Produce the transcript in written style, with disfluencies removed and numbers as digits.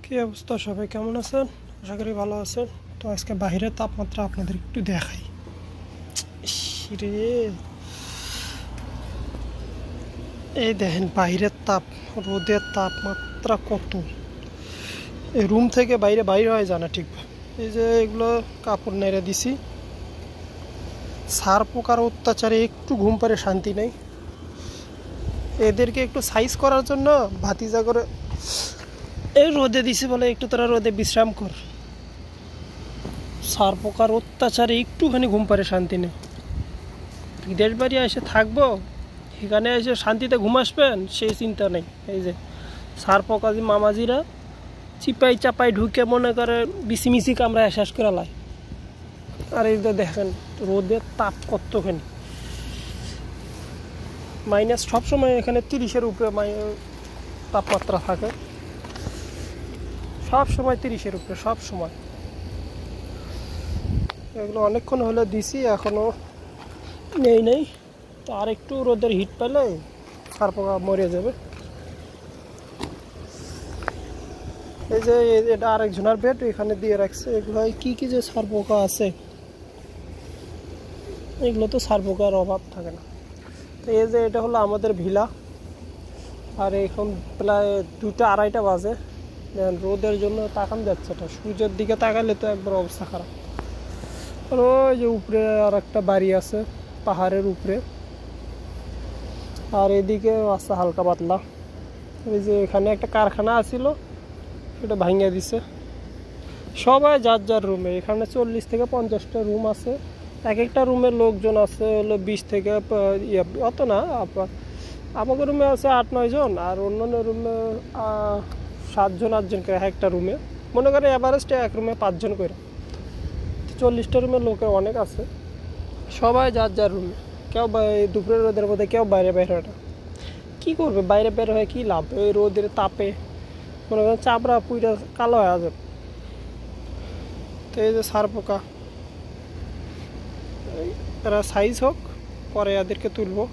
কি অবস্থা সবাই কেমন আছেন? আশা করি ভালো আছেন। তো আজকে বাইরের তাপমাত্রা আপনাদের একটু দেখাই। রে এই দেখেন বাইরের রোদের তাপমাত্রা কত। এই রুম থেকে বাইরে হয় জানা ঠিক। এই যে এগুলো কাপড় নেড়ে দিছি, সার পোকার অত্যাচারে একটু ঘুম পারে শান্তি নেই। এদেরকে একটু সাইজ করার জন্য ভাতিজা করে এই রোদে দিছি, বলে একটু তোরা রোদে বিশ্রাম কর। সার পোকার অত্যাচারে একটুখানি ঘুম পারে শান্তি নেই। বিদেশ বাড়ি এসে থাকবো, এখানে এসে শান্তিতে ঘুম আসবেন সেই চিন্তা নেই। এই যে সার পোকাজি মামাজিরা চিপাই চাপাই ঢুকে মনে করে বিসিমিসি কামড়ায় শেষ করে লাই। আর এই যে দেখেন রোদের তাপ কতখানি, মাইনাস সবসময় এখানে 30-এর উপরে তাপমাত্রা থাকে, সব সময় 30-এর উপরে সব সময়। এগুলো অনেকক্ষণ হলে দিছি, এখনো নেই। তো আর একটু রোদের হিট পেলে সার পোকা মরে যাবে। এই যে এটা আরেকজনের বেড এখানে দিয়ে রাখছে। এগুলো কি যে সার পোকা আছে, এগুলো তো সার পোকার অভাব থাকে না। তো এই যে এটা হলো আমাদের ভিলা, আর এখন প্রায় 2টা-2:30 বাজে। রোদের জন্য তাকান যাচ্ছে না, সূর্যের দিকে তাকালে তো একবার অবস্থা খারাপ। আর ওই যে উপরে আর একটা বাড়ি আছে পাহাড়ের উপরে, আর এদিকে আছে হালকা পাতলা। এই যে এখানে একটা কারখানা আছিল, সেটা ভাঙিয়ে দিছে। সবাই যার যার রুমে, এখানে 40 থেকে 50টা রুম আছে। এক একটা রুমের লোকজন আছে হলো 20 থেকে অত না। আমাকে রুমে আছে 8-9 জন, আর অন্যান্য রুমে 7-8 জন করে একটা রুমে। মনে করে এভারেজটা এক রুমে 5 জন করে। 40টা রুমের লোকের অনেক আছে, সবাই যার যার রুমে। কেউ দুপুরের রোদের মধ্যে কেউ বাইরে বের হয় না। কী করবে বাইরে বের হয়ে কী লাভ? এই রোদের তাপে মনে করেন চাপড়া পুইটা কালো হয়ে যাবে। তো এই যে সার পোকা, এরা সাইজ হোক পরে এদেরকে তুলবো।